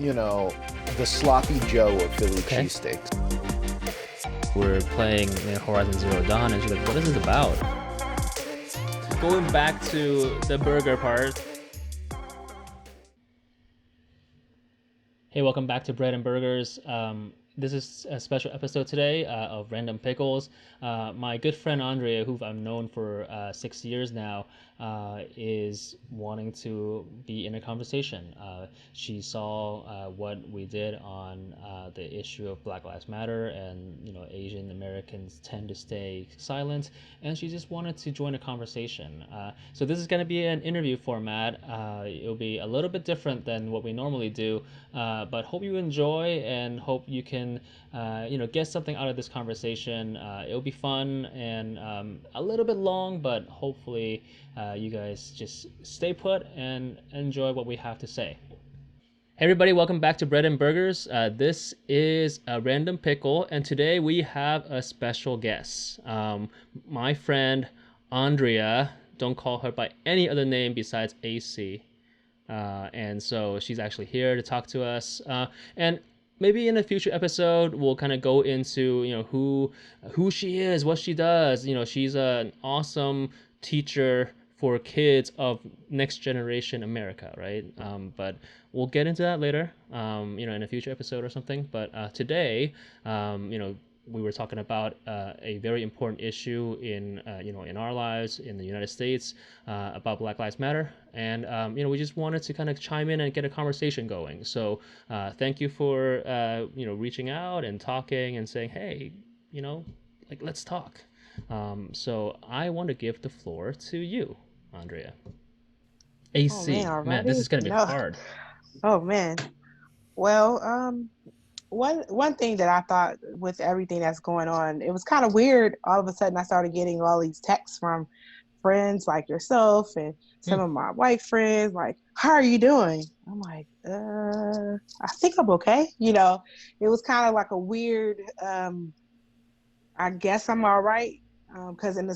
the sloppy Joe of Philly Okay. cheesesteaks. We're playing Horizon Zero Dawn, and she's like, what is this about? Going back to the burger part. Hey, welcome back to Bread and Burgers. This is a special episode today of Random Pickles. My good friend Andrea, who I've known for 6 years now, is wanting to be in a conversation. She saw what we did on the issue of Black Lives Matter, and Asian Americans tend to stay silent, and she just wanted to join a conversation. So this is going to be an interview format. It'll be a little bit different than what we normally do, but hope you enjoy and hope you can get something out of this conversation. It'll be fun and a little bit long, but hopefully you guys just stay put and enjoy what we have to say. Hey everybody, welcome back to Bread and Burgers. This is a Random Pickle, and today we have a special guest. My friend Andrea, don't call her by any other name besides AC. And so she's actually here to talk to us. And maybe in a future episode, we'll kind of go into who she is, what she does. She's an awesome teacher for kids of next generation America, right? But we'll get into that later, in a future episode or something. But today, we were talking about a very important issue in our lives in the United States, about Black Lives Matter, and we just wanted to kind of chime in and get a conversation going. So thank you for reaching out and talking and saying, hey, let's talk. So I want to give the floor to you, Andrea. Oh man, Man, this already? is gonna be No. hard. Oh man. Well, one thing that I thought with everything that's going on, it was kind of weird. All of a sudden, I started getting all these texts from friends like yourself and some Hmm. of my white friends, like, "How are you doing?" I'm like, I think I'm okay." It was kind of like a weird. I guess I'm all right, because in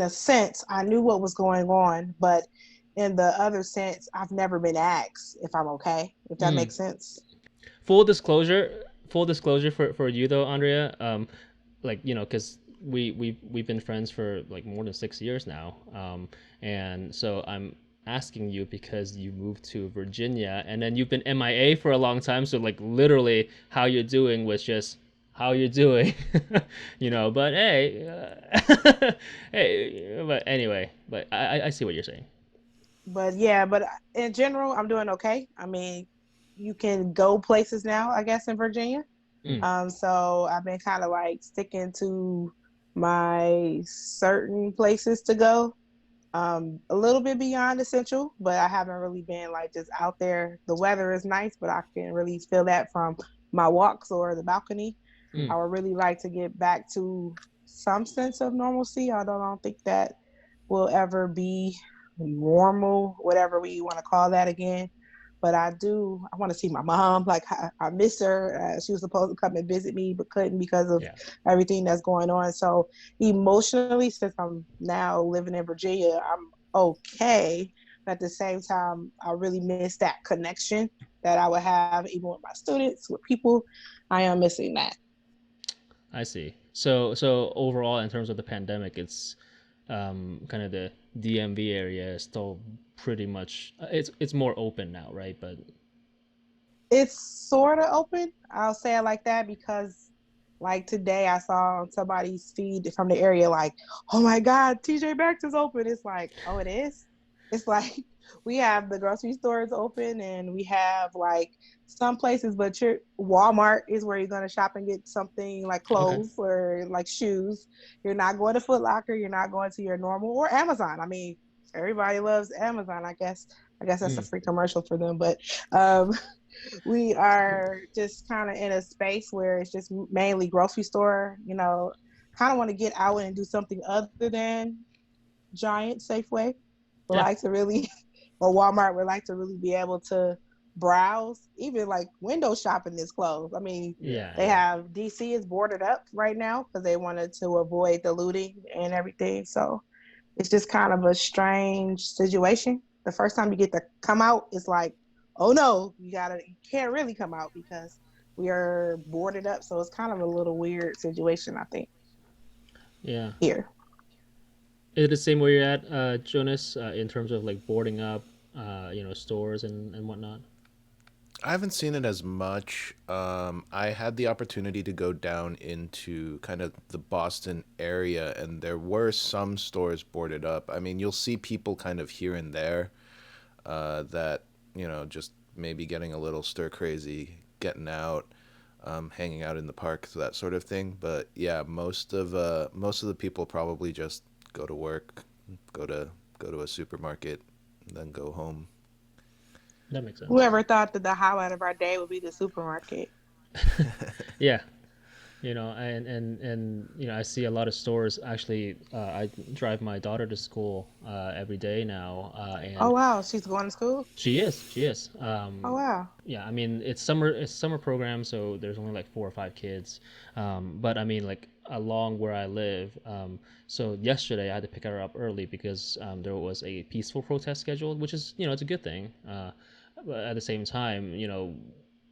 a sense, I knew what was going on, but in the other sense, I've never been asked if I'm okay, if that Hmm. makes sense. Full disclosure for you though, Andrea. Because we've been friends for like more than 6 years now, and so I'm asking you because you moved to Virginia and then you've been MIA for a long time. So like literally, how you're doing was just how you're doing, But hey, hey, but anyway, but I see what you're saying. But yeah, but in general, I'm doing okay. I mean, you can go places now, I guess, in Virginia. Mm, So I've been kind of like sticking to my certain places to go. A little bit beyond essential, but I haven't really been like just out there. The weather is nice, but I can really feel that from my walks or the balcony. mm. I would really like to get back to some sense of normalcy, although I don't think that will ever be normal, whatever we want to call that again. But I want to see my mom. Like, I miss her. She was supposed to come and visit me, but couldn't because of Yeah, everything that's going on. So emotionally, since I'm now living in Virginia, I'm okay. But at the same time, I really miss that connection that I would have even with my students, with people. I am missing that. I see. So overall, in terms of the pandemic, it's kind of the DMV area is still pretty much it's more open now, right? But It's sort of open. I'll say it like that because, like, today I saw on somebody's feed from the area, like, "Oh my God, TJ Maxx is open." It's like, oh, it is. It's like we have the grocery stores open and we have like some places, but Walmart is where you're going to shop and get something like okay. clothes or like shoes. You're not going to Foot Locker. You're not going to your normal or Amazon. I mean, everybody loves Amazon, I guess. I guess that's a Mm. free commercial for them, but um, we are just kind of in a space where it's just mainly grocery store. Kind of want to get out and do something other than Giant, Safeway. Would Yeah, like to really, or Walmart would like to really be able to browse. Even like window shopping is closed. I mean, yeah, they yeah. have DC is boarded up right now because they wanted to avoid the looting and everything. So it's just kind of a strange situation. The first time you get to come out, it's like, oh no, you can't really come out because we are boarded up. So it's kind of a little weird situation, I think, Yeah. here. Is it the same where you're at, Jonas, in terms of like boarding up, stores and whatnot? I haven't seen it as much. I had the opportunity to go down into kind of the Boston area, and there were some stores boarded up. I mean, you'll see people kind of here and there that, just maybe getting a little stir crazy, getting out, hanging out in the park, that sort of thing. But yeah, most of the people probably just go to work, go to go to a supermarket, and then go home. That makes sense. Whoever thought that the highlight of our day would be the supermarket? Yeah, I see a lot of stores. Actually, I drive my daughter to school every day now, Oh and wow, she's going to school. she is. Oh wow, Yeah, I mean it's summer program, so there's only like 4 or 5 kids. But I mean like along where I live. So yesterday I had to pick her up early because there was a peaceful protest scheduled, which is it's a good thing. But at the same time,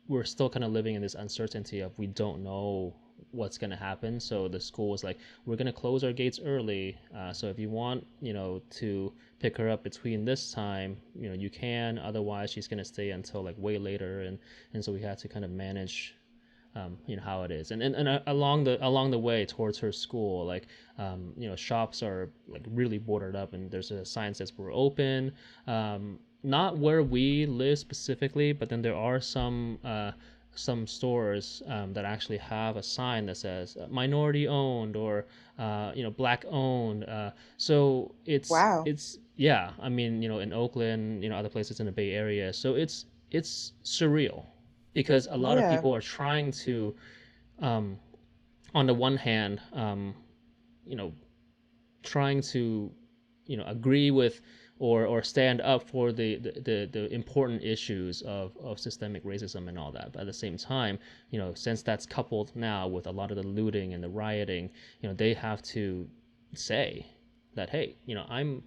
we're still kind of living in this uncertainty of we don't know what's going to happen. So the school was like, we're going to close our gates early. So if you want, to pick her up between this time, you can. Otherwise, she's going to stay until like way later. And so we had to kind of manage how it is, and along the way towards her school, like shops are like really boarded up, and there's a sign that says we're open. Not where we live specifically, but then there are some stores that actually have a sign that says minority owned or black owned. So wow, it's yeah. I mean, in Oakland, other places in the Bay Area. So it's surreal because a lot of yeah. people are trying to, um, on the one hand, you know, trying to, agree with or stand up for the important issues of systemic racism and all that. But at the same time, since that's coupled now with a lot of the looting and the rioting, they have to say that, hey, I'm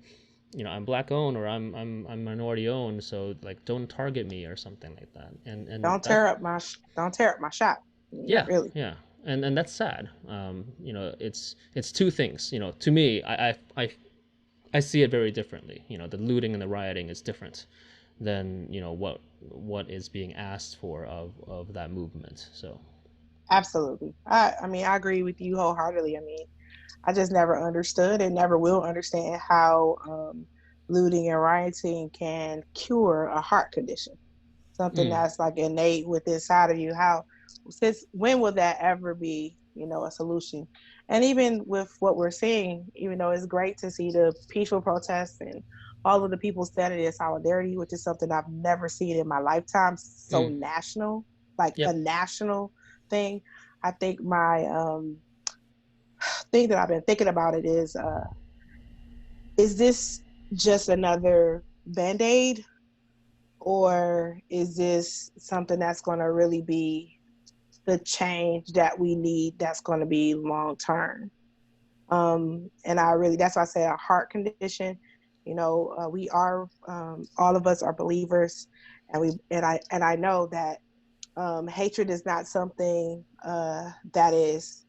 black owned or I'm minority owned, so like don't target me or something like that. And Don't that tear up my don't tear up my shop. yeah, Really, yeah, and that's sad. It's two things. To me, I see it very differently. The looting and the rioting is different than what is being asked for of that movement. So absolutely. I mean, I agree with you wholeheartedly. I mean, I just never understood and never will understand how looting and rioting can cure a heart condition, something mm, that's like innate with inside of you. How, since when will that ever be, a solution? And even with what we're seeing, even though it's great to see the peaceful protests and all of the people standing in solidarity, which is something I've never seen in my lifetime, so mm, national, like a yep, national thing. I think my thing that I've been thinking about it is this just another band-aid, or is this something that's going to really be the change that we need, that's going to be long term? And I really, that's why I say a heart condition. We are, all of us are believers, and I know that hatred is not something that is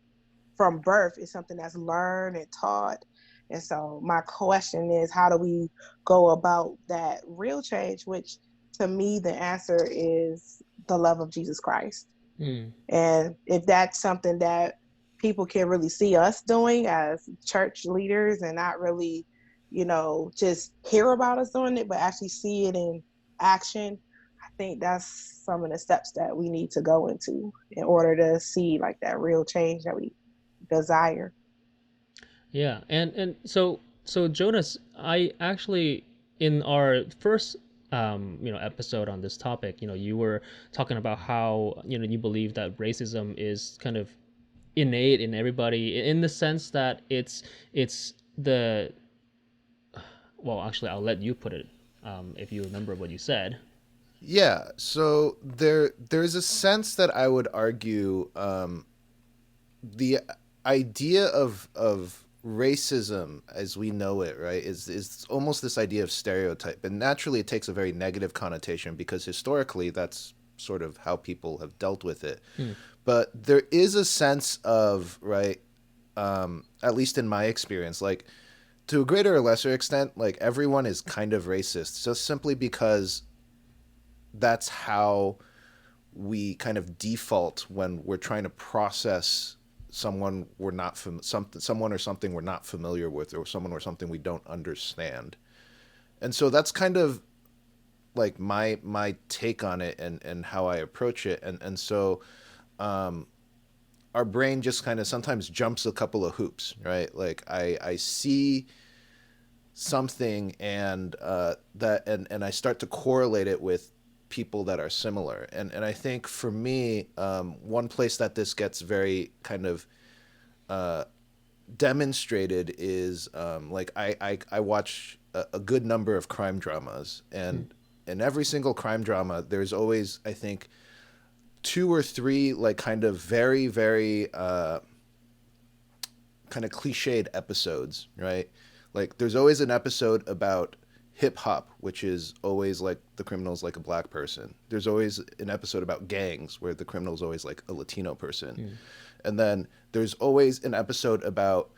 from birth. It's something that's learned and taught. And so my question is, how do we go about that real change? Which, to me, the answer is the love of Jesus Christ. mm, And if that's something that people can really see us doing as church leaders and not really, just hear about us doing it, but actually see it in action, I think that's some of the steps that we need to go into in order to see like that real change that we desire. yeah, and so Jonas, I actually in our first episode on this topic, you were talking about how you believe that racism is kind of innate in everybody in the sense that it's the well, actually I'll let you put it, if you remember what you said. Yeah, so there's a sense that I would argue, the idea of racism as we know it, right, is almost this idea of stereotype, and naturally it takes a very negative connotation because historically that's sort of how people have dealt with it. Hmm. But there is a sense of, right, at least in my experience, like to a greater or lesser extent, like everyone is kind of racist just simply because that's how we kind of default when we're trying to process someone we're not someone or something we're not familiar with, or someone or something we don't understand. And so that's kind of like my take on it, and how I approach it. And so our brain just kind of sometimes jumps a couple of hoops, right? Like I see something, and and I start to correlate it with people that are similar. And I think for me, one place that this gets very kind of demonstrated is like I watch a good number of crime dramas, and in every single crime drama there's always, I think, two or three like kind of very very kind of cliched episodes, right? Like there's always an episode about hip hop, which is always like the criminal's like a black person. There's always an episode about gangs where the criminal's always like a Latino person. Hmm. And then there's always an episode about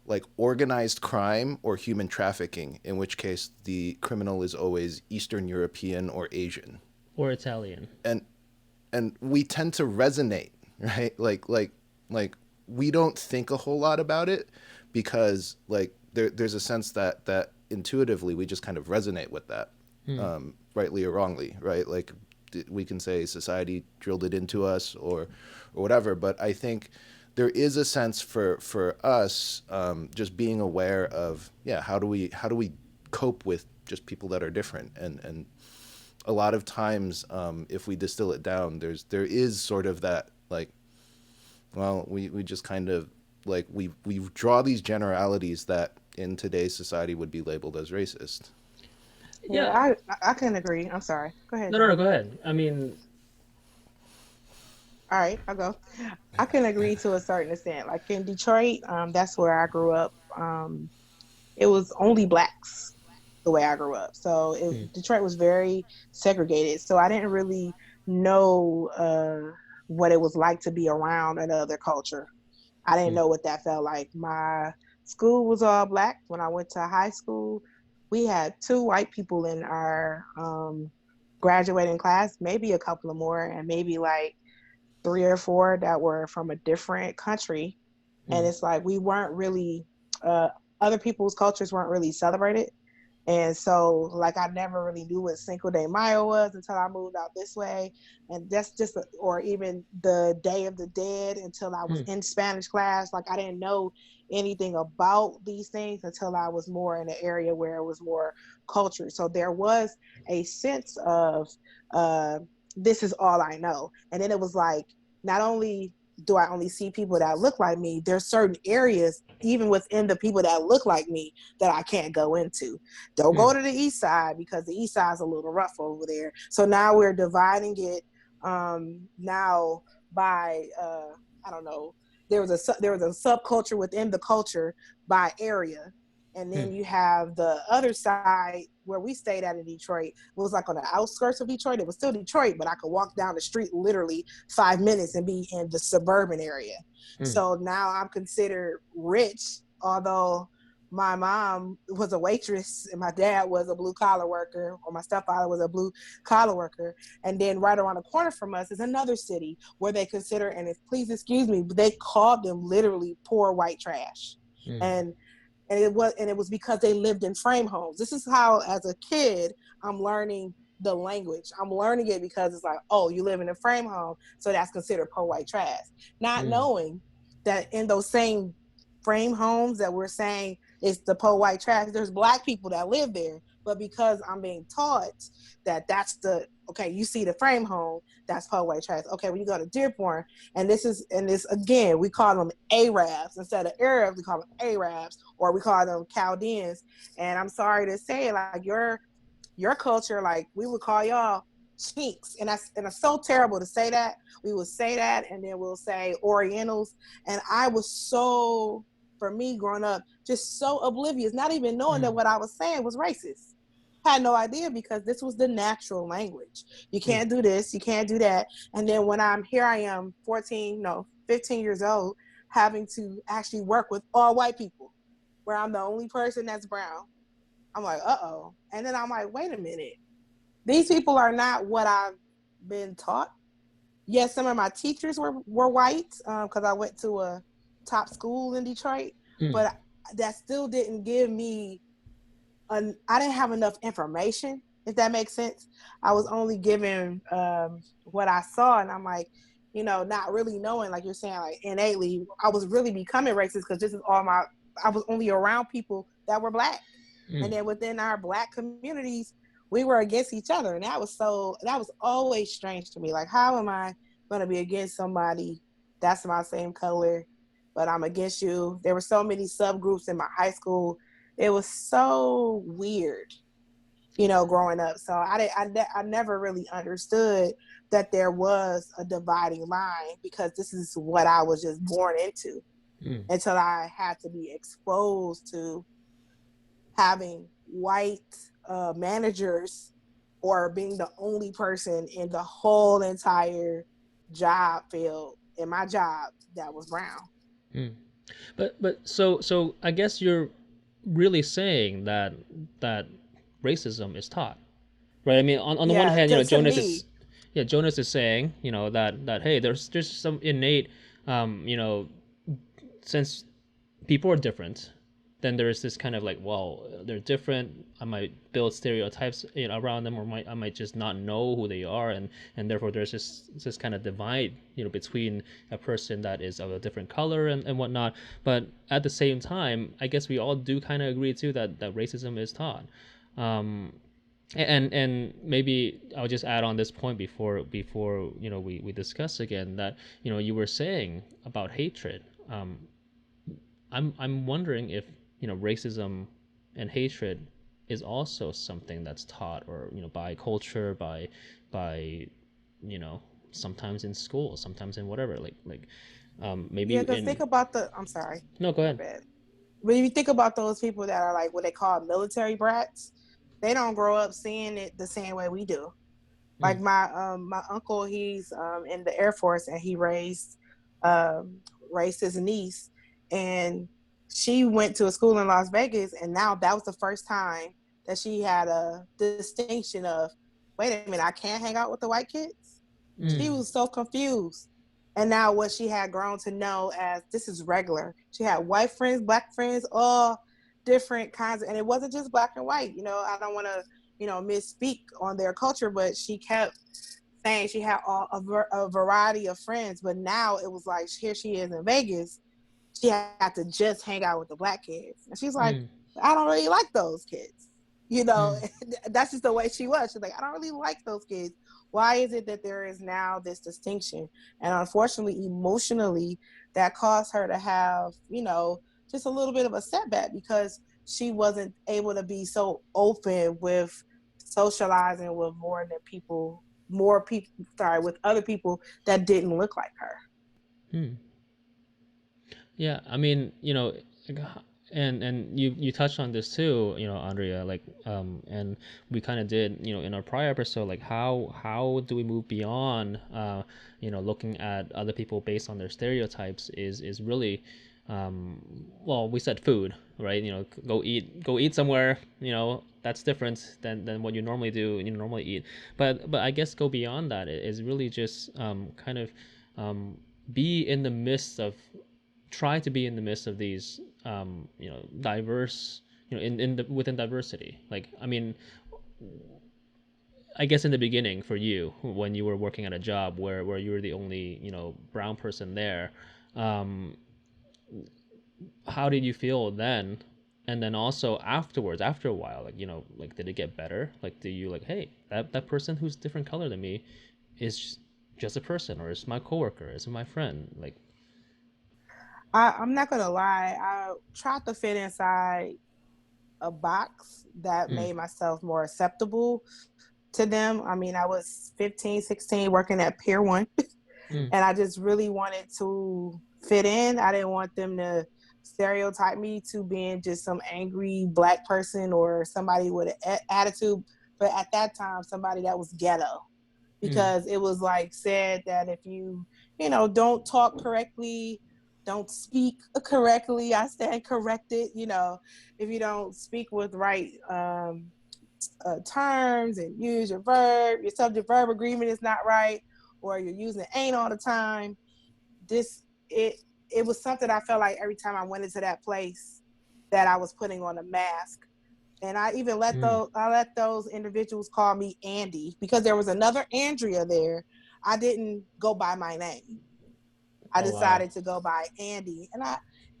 like organized crime or human trafficking, in which case the criminal is always Eastern European or Asian. Or Italian. And we tend to resonate, right? Like we don't think a whole lot about it because like there's a sense that intuitively we just kind of resonate with that, Hmm. rightly or wrongly, right? Like we can say society drilled it into us, or whatever. But I think there is a sense for us, just being aware of, yeah, how do we cope with just people that are different. And a lot of times, if we distill it down, there is sort of that, like, well, we just kind of like we draw these generalities that in today's society would be labeled as racist. Yeah, Yeah. I can agree. I'm sorry. Go ahead, No, no, no. John. Go ahead. I mean, All right, I'll go. I can agree to a certain extent. Like in Detroit, that's where I grew up. It was only blacks the way I grew up. So hmm. Detroit was very segregated. So I didn't really know what it was like to be around another culture. I didn't Hmm. know what that felt like. My school was all black. When I went to high school, we had two white people in our graduating class, maybe a couple of more, and maybe like three or four that were from a different country. And Hmm. it's like we weren't really, uh, other people's cultures weren't really celebrated. And so, like, I never really knew what Cinco de Mayo was until I moved out this way. And that's just, or even the Day of the Dead until I was Hmm. in Spanish class. Like, I didn't know anything about these things until I was more in an area where it was more culture. So there was a sense of, uh, this is all I know. And then it was like, not only do I only see people that look like me, there's certain areas, even within the people that look like me, that I can't go into. Don't Hmm. go to the east side because the east side is a little rough over there. So now we're dividing it now by I don't know. There was a subculture within the culture by area, and Hmm. then you have the other side where we stayed at in Detroit. It was like on the outskirts of Detroit. It was still Detroit, but I could walk down the street literally 5 minutes and be in the suburban area. Hmm. So now I'm considered rich, although my mom was a waitress and my dad was a blue collar worker, or my stepfather was a blue collar worker. And then right around the corner from us is another city where they consider, and if please excuse me, but they called them literally poor white trash. Hmm. And and it was because they lived in frame homes. This is how, as a kid, I'm learning the language. I'm learning it because it's like, oh, you live in a frame home, so that's considered poor white trash. Not Hmm. knowing that in those same frame homes that we're saying it's the poor white trash, there's black people that live there. But because I'm being taught that that's the okay, you see the frame home, that's poor white trash. Okay, when you go to Dearborn, and this again, we call them Arabs instead of Arabs. We call them Arabs, or we call them Chaldeans. And I'm sorry to say, like your culture, like we would call y'all chinks, and it's so terrible to say that. We would say that, and then we'll say Orientals, and I was so for me growing up, just so oblivious, not even knowing that what I was saying was racist. Had no idea because this was the natural language. You can't do this, you can't do that. And then when I am 14, no, 15 years old, having to actually work with all white people where I'm the only person that's brown. I'm like, uh-oh. And then I'm like, wait a minute. These people are not what I've been taught. Yes, some of my teachers were white because I went to a top school in Detroit, but that still didn't give me I didn't have enough information, if that makes sense. I was only given what I saw, and I'm like, not really knowing, like you're saying, like innately, I was really becoming racist because this is I was only around people that were Black. And then within our Black communities, we were against each other. And that was always strange to me. Like, how am I going to be against somebody that's my same color, but I'm against you? There were so many subgroups in my high school. It was so weird, growing up. So I never really understood that there was a dividing line because this is what I was just born into until I had to be exposed to having white managers or being the only person in the whole entire job field in my job that was brown. But I guess you're really saying that racism is taught, right? I mean, on the one Yeah, hand, to Jonas me. is, yeah, Jonas is saying, that hey, there's some innate, since people are different, then there is this kind of like, well, they're different. I might build stereotypes, around them, or I might just not know who they are, and therefore there's this kind of divide, between a person that is of a different color and whatnot. But at the same time, I guess we all do kind of agree too that racism is taught. And maybe I'll just add on this point before we discuss again that you were saying about hatred. I'm wondering if racism and hatred is also something that's taught, or by culture, by sometimes in school, sometimes in whatever, maybe Yeah, because in. think about I'm sorry, No, go my ahead. bad. When you think about those people that are like what they call military brats, they don't grow up seeing it the same way we do. Like my uncle, he's in the Air Force, and he um, raised his niece, and she went to a school in Las Vegas, and now that was the first time that she had a distinction of, wait a minute, I can't hang out with the white kids. She was so confused. And now what she had grown to know as this is regular. She had white friends, Black friends, all different kinds and it wasn't just Black and white. I don't want to, misspeak on their culture, but she kept saying she had a variety of friends. But now it was like, here she is in Vegas. She had to just hang out with the Black kids. And she's like, I don't really like those kids. That's just the way she was. She's like, I don't really like those kids. Why is it that there is now this distinction? And unfortunately, emotionally, that caused her to have, just a little bit of a setback because she wasn't able to be so open with socializing with with other people that didn't look like her. Yeah, I mean, and you touched on this too, Andrea, and we kind of did, in our prior episode, like how do we move beyond, looking at other people based on their stereotypes is really, well, we said food, right? Go eat somewhere, that's different than what you normally do, normally eat. But I guess go beyond that is really just kind of be in the midst of try to be in the midst of these diverse, within diversity. Like, I mean, I guess in the beginning for you, when you were working at a job where you were the only brown person there, um, how did you feel then? And then also afterwards, after a while, like did it get better? Like, do you like, hey, that person who's different color than me is just a person, or is my coworker, is my friend, like. I'm not gonna lie. I tried to fit inside a box that Mm, made myself more acceptable to them. I mean, I was 15, 16 working at Pier 1 mm, and I just really wanted to fit in. I didn't want them to stereotype me to being just some angry black person or somebody with an attitude, but at that time, somebody that was ghetto, Mm. because it was like said that if you, don't talk correctly, don't speak correctly, I stand corrected, if you don't speak with right terms and use your verb, your subject verb agreement is not right, or you're using ain't all the time. This it was something I felt like every time I went into that place that I was putting on a mask. And I even Mm. let those individuals call me Andy because there was another Andrea there. I didn't go by my name. I Oh wow. decided to go by Andy.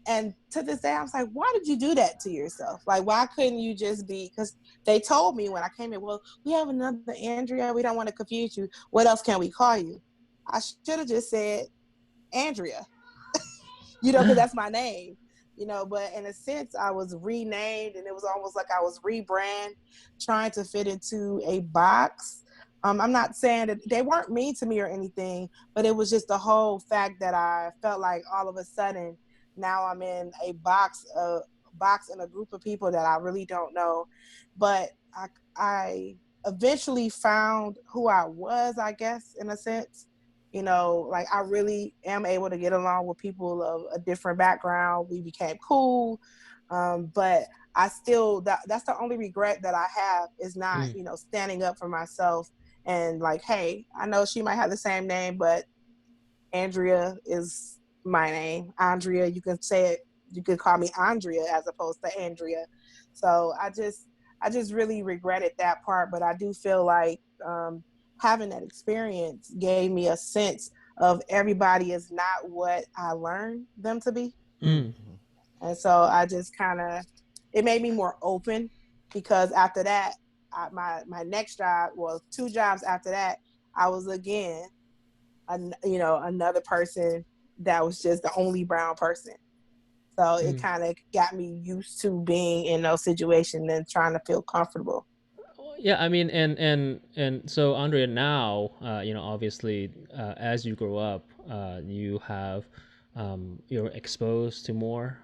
And to this day I was like, why did you do that to yourself? Like, why couldn't you just be, because they told me when I came in, well, we have another Andrea, we don't want to confuse you. What else can we call you? I should have just said Andrea, because that's my name, but in a sense, I was renamed and it was almost like I was rebrand, trying to fit into a box. I'm not saying that they weren't mean to me or anything, but it was just the whole fact that I felt like all of a sudden now I'm in a box in a group of people that I really don't know. But I eventually found who I was, I guess, in a sense. Like I really am able to get along with people of a different background. We became cool. But I still, that's the only regret that I have, is not, Mm. standing up for myself and like, hey, I know she might have the same name, but Andrea is my name. Andrea, you can say it, you could call me Andrea as opposed to Andrea. So I just really regretted that part, but I do feel like having that experience gave me a sense of everybody is not what I learned them to be. Mm. And so I just kind of, it made me more open, because after that, my next job, well, two jobs after that, I was again another person that was just the only brown person. So it Mm. kind of got me used to being in those situations and trying to feel comfortable. Yeah, I mean, and so Andrea, now, obviously, as you grow up, you have, you're exposed to more,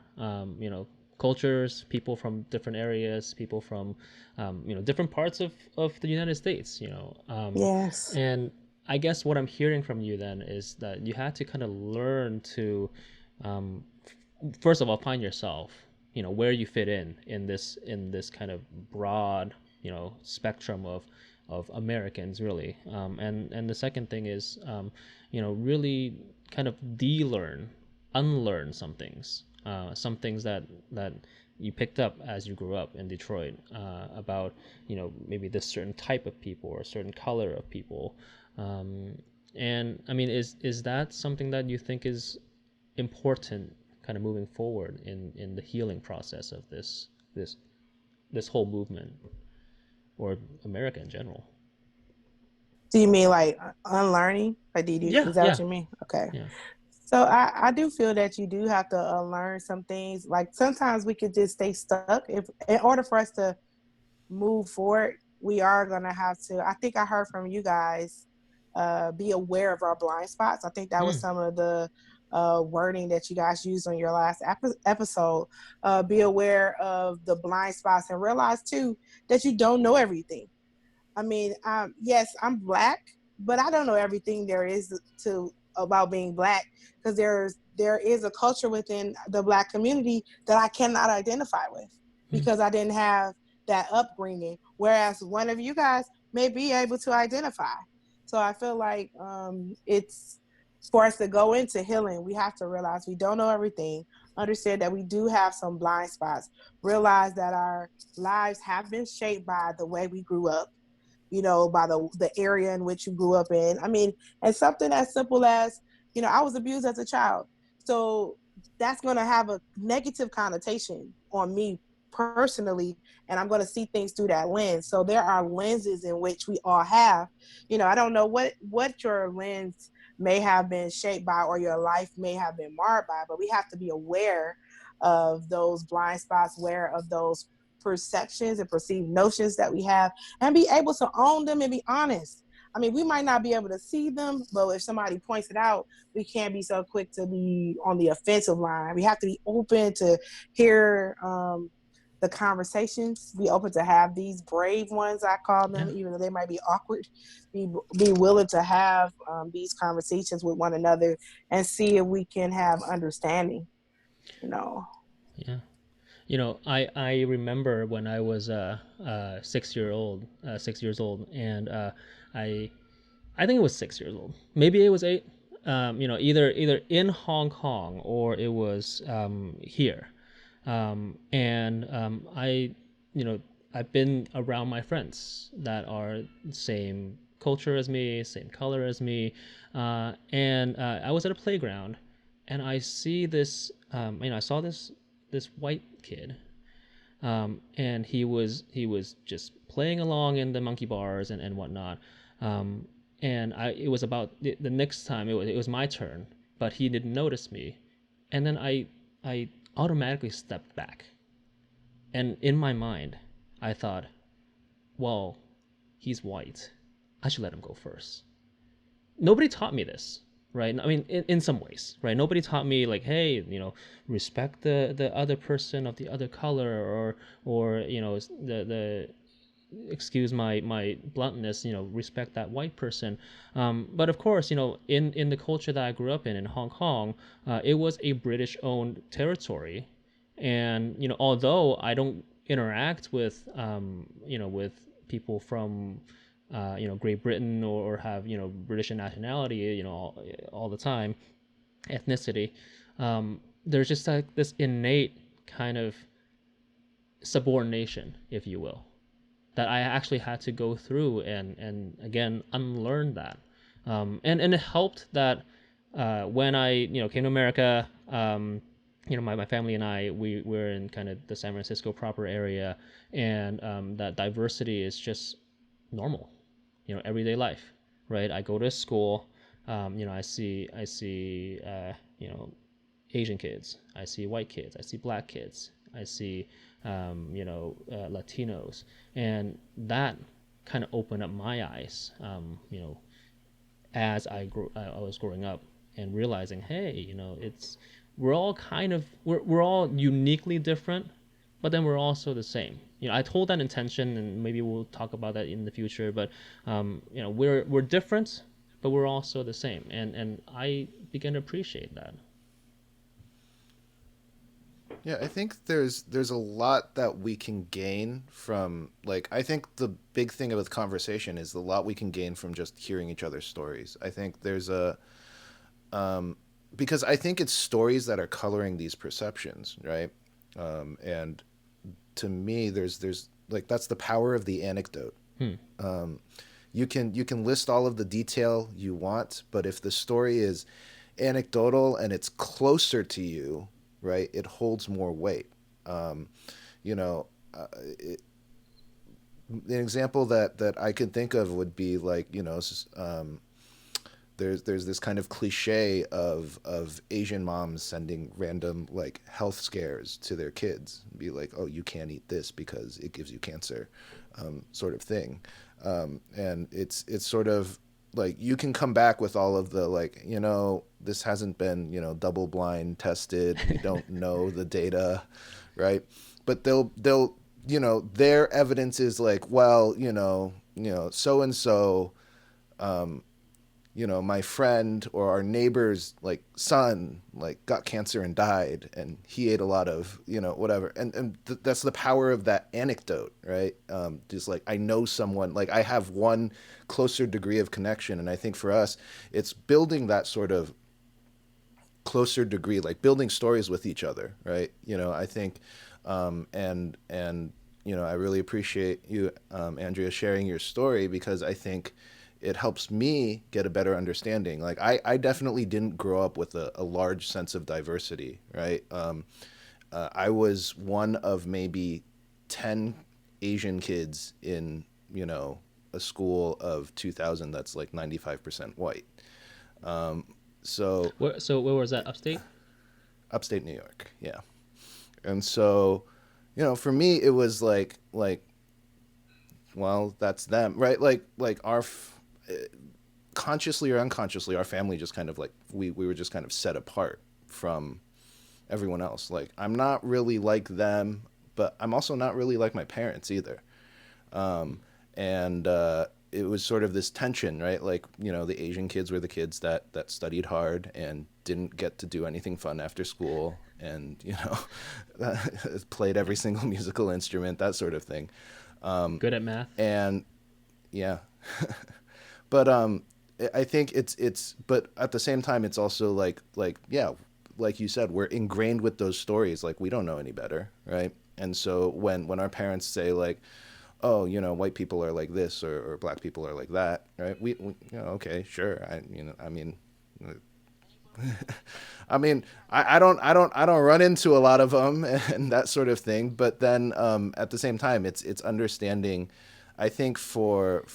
cultures, people from different areas, people from, different parts of the United States, Yes. and I guess what I'm hearing from you then is that you had to kind of learn to, um, first of all, find yourself, where you fit in this kind of broad, spectrum of Americans, really. And the second thing is, really kind of de-learn, unlearn some things that you picked up as you grew up in Detroit, about, maybe this certain type of people or a certain color of people. um, and I mean, is that something that you think is important, kind of moving forward in the healing process of this this whole movement, or America in general? Do you mean like unlearning? Like, Yeah, is that what yeah, you mean? Okay. yeah. So I do feel that you do have to unlearn some things. Like sometimes we could just stay stuck. If in order for us to move forward, we are gonna have to. I think I heard from you guys, be aware of our blind spots. I think that was Mm, some of the wording that you guys used on your last episode. Be aware of the blind spots and realize too that you don't know everything. I mean, yes, I'm black, but I don't know everything there is to about being black, because there is a culture within the black community that I cannot identify with mm, because I didn't have that upbringing. Whereas one of you guys may be able to identify. So I feel like it's for us to go into healing, we have to realize we don't know everything, understand that we do have some blind spots, realize that our lives have been shaped by the way we grew up, by the area in which you grew up in. I mean, and something as simple as, I was abused as a child. So that's going to have a negative connotation on me personally, and I'm going to see things through that lens. So there are lenses in which we all have. I don't know what your lens may have been shaped by or your life may have been marred by, but we have to be aware of those blind spots, aware of those perceptions and perceived notions that we have, and be able to own them and be honest. I mean, we might not be able to see them, but if somebody points it out, we can't be so quick to be on the offensive line. We have to be open to hear the conversations, be open to have these brave ones, I call them, Yeah. even though they might be awkward. Be willing to have these conversations with one another and see if we can have understanding, you know. Yeah. I remember when I was 6 years old, and I I think it was 6 years old. Maybe it was eight. Either in Hong Kong or it was here. I, you know, I've been around my friends that are same culture as me, same color as me, and I was at a playground, and I see this. I saw this white kid, and he was just playing along in the monkey bars and whatnot. Um, and it was about the next time it was my turn, but he didn't notice me, and then I automatically stepped back, and in my mind, I thought, well, he's white, I should let him go first. Nobody taught me this, right? I mean, in some ways, right? Nobody taught me like, hey, respect the other person of the other color, or the excuse my bluntness, respect that white person. But of course, in the culture that I grew up in Hong Kong, it was a British owned territory, and although I don't interact with with people from Great Britain, or have British nationality, all the time, ethnicity, there's just like this innate kind of subordination, if you will, that I actually had to go through and again unlearn that. And it helped that when I came to America, my family and I, we were in kind of the San Francisco proper area, and that diversity is just normal, everyday life, right? I go to school, I see Asian kids, I see white kids, I see black kids, I see Latinos, and that kind of opened up my eyes, as I was growing up and realizing, hey, it's we're all uniquely different, but then we're also the same. I told that intention, and maybe we'll talk about that in the future. But we're different, but we're also the same, and I began to appreciate that. Yeah, I think there's a lot that we can gain from, like, I think the big thing with conversation is the lot we can gain from just hearing each other's stories. I think there's a because I think it's stories that are coloring these perceptions, right? And to me, there's like, that's the power of the anecdote. Hmm. You can list all of the detail you want, but if the story is anecdotal and it's closer to you, right, it holds more weight. Um, you know, it, an example that I can think of would be like, there's this kind of cliche of Asian moms sending random like health scares to their kids, be like, oh, you can't eat this because it gives you cancer, sort of thing. And it's sort of like, you can come back with all of the, like, this hasn't been, double blind tested, we don't know the data, right? But they'll their evidence is like, well, so and so, my friend or our neighbor's like son like got cancer and died, and he ate a lot of, whatever. And that's the power of that anecdote, right? Just like, I know someone, like, I have one closer degree of connection. And I think for us, it's building that sort of closer degree, like building stories with each other, right? I think, and I really appreciate you, Andrea, sharing your story, because I think it helps me get a better understanding. Like, I definitely didn't grow up with a large sense of diversity, right? I was one of maybe 10 Asian kids in, a school of 2,000 that's like 95% white. So Where was that? Upstate? upstate New York, yeah. And so, for me, it was like, well, that's them, right? Like our consciously or unconsciously, our family just kind of like we were just kind of set apart from everyone else. Like I'm not really like them, but I'm also not really like my parents either. And it was sort of this tension, right? Like the Asian kids were the kids that studied hard and didn't get to do anything fun after school, and played every single musical instrument, that sort of thing. Good at math. And yeah, but I think it's but at the same time it's also like yeah, like you said, we're ingrained with those stories. Like we don't know any better, right? And so when our parents say like, oh, white people are like this, or black people are like that, right? We okay, sure. I mean, I don't run into a lot of them and that sort of thing. But then at the same time, it's understanding. I think for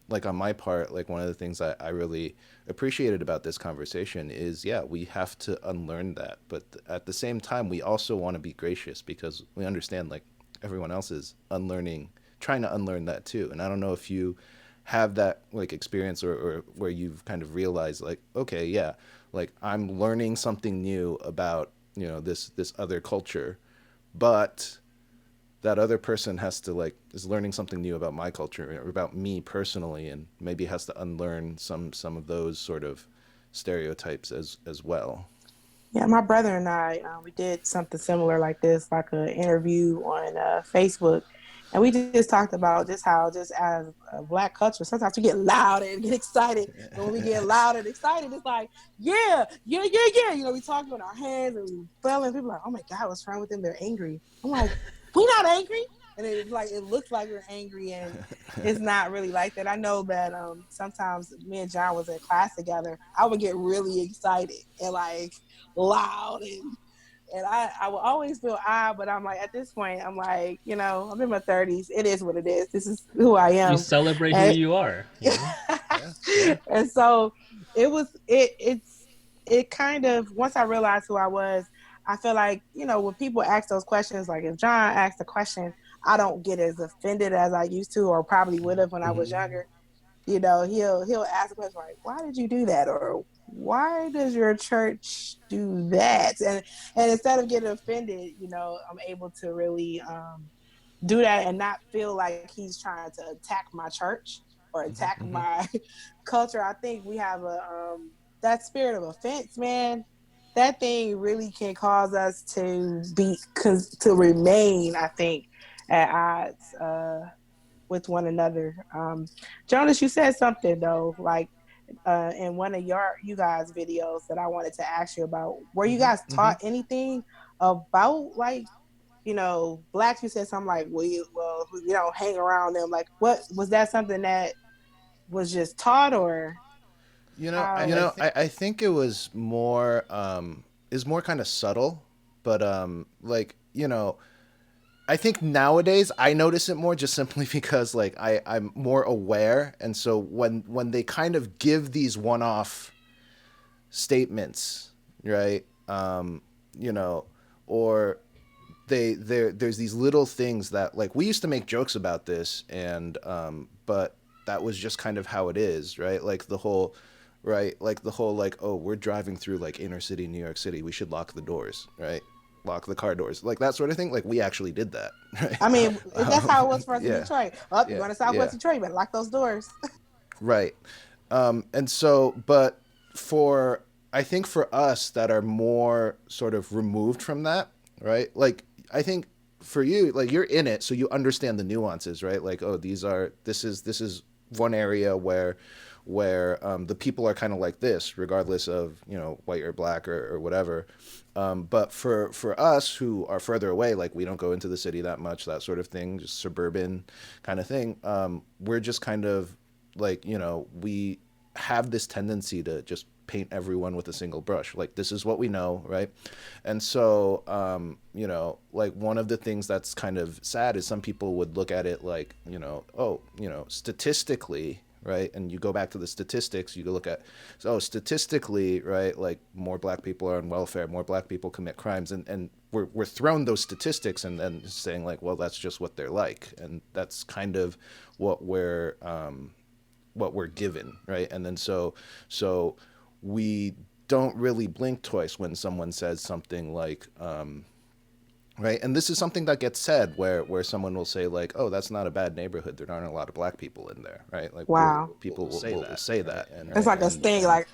like on my part, like one of the things I really appreciated about this conversation is, yeah, we have to unlearn that, but at the same time, we also want to be gracious because we understand like everyone else is unlearning, trying to unlearn that too. And I don't know if you have that like experience, or where you've kind of realized like, okay, yeah, like I'm learning something new about this other culture, but that other person has to like is learning something new about my culture or about me personally, and maybe has to unlearn some of those sort of stereotypes as well. Yeah, my brother and I, we did something similar like this, like an interview on Facebook, and we just talked about just how, just as a Black culture, sometimes we get loud and get excited, and when we get loud and excited, it's like, yeah, yeah, yeah, yeah. We talking with our hands and we feeling. People are like, oh my God, what's wrong with them? They're angry. I'm like, we're not angry, and it's like it looks like we're angry, and it's not really like that. I know that sometimes me and John was in class together. I would get really excited and like loud, and I will always feel odd, but I'm like, at this point, I'm like, I'm in my 30s. It is what it is. This is who I You am. celebrate who And, you are, Yeah, yeah. and so it kind of, once I realized who I was, I feel like, when people ask those questions, like if John asked a question, I don't get as offended as I used to, or probably would have when I was younger. He'll ask a question like, why did you do that? Or why does your church do that? And instead of getting offended, I'm able to really do that and not feel like he's trying to attack my church or attack Hmm. my culture. I think we have that spirit of offense, man. That thing really can cause us to remain, I think, at odds with one another. Jonas, you said something though, like in one of you guys' videos that I wanted to ask you about. Were you Hmm. guys Hmm. taught anything about like blacks? You said something like, well, hang around them. Like, what was that? Something that was just taught, or how? I think it was more is more kind of subtle, but like I think nowadays I notice it more just simply because like I'm more aware, and so when they kind of give these one-off statements, right? You know, or there's these little things that like we used to make jokes about this, and but that was just kind of how it is, right? Like the whole like, oh, we're driving through like inner city New York City, we should lock the doors, right? Lock the car doors, like that sort of thing. Like we actually did that, right? I mean, that's how it was for us in Yeah, Detroit. Oh, you're yeah, going to yeah. Southwest Detroit, you better lock those doors. Right. And so, but for, I think for us that are more sort of removed from that, right? Like, I think for you, like you're in it, so you understand the nuances, right? Like, oh, this is one area where the people are kind of like this, regardless of white or black or whatever. But for us who are further away, like we don't go into the city that much, that sort of thing, just suburban kind of thing. We're just kind of like we have this tendency to just paint everyone with a single brush, like this is what we know, right? And so like one of the things that's kind of sad is some people would look at it like oh, statistically, right? And you go back to the statistics, you look at, so statistically, right, like more black people are on welfare, more black people commit crimes, and we're thrown those statistics and then saying like, well, that's just what they're like. And that's kind of what what we're given, right? And then so we don't really blink twice when someone says something like, right? And this is something that gets said where someone will say like, "Oh, that's not a bad neighborhood. There aren't a lot of black people in there," right? Like Wow. people will say that, and It's right, like a sting, like,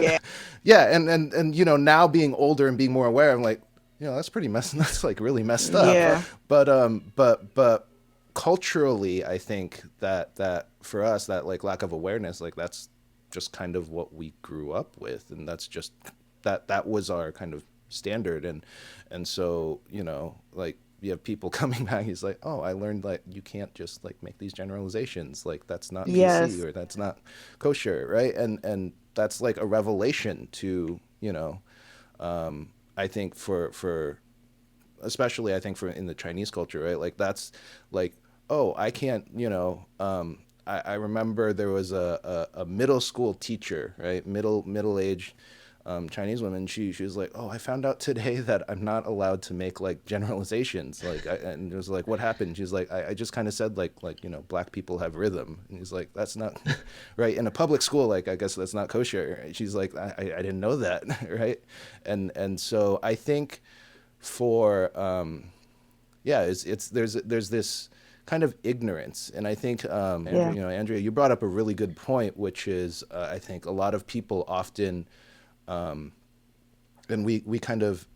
yeah. yeah, and now being older and being more aware, I'm like, that's pretty messed. That's like really messed up. Yeah. But culturally, I think that for us, that like lack of awareness, like that's just kind of what we grew up with, and that's just that was our kind of standard, and so like you have people coming back. He's like, oh, I learned like you can't just like make these generalizations. Like that's not PC Yes. or that's not kosher, right? And that's like a revelation to I think for especially I think for in the Chinese culture, right? Like that's like, oh, I can't, I remember there was a middle school teacher, right? Middle aged Chinese woman. She was like, oh, I found out today that I'm not allowed to make like generalizations. And it was like, what happened? She's like, I just kind of said like black people have rhythm. And he's like, that's not right in a public school. Like I guess that's not kosher. She's like, I didn't know that, right? And so I think for yeah, it's there's this kind of ignorance, and I think Yeah. Andrea, you brought up a really good point, which is I think a lot of people often and we kind of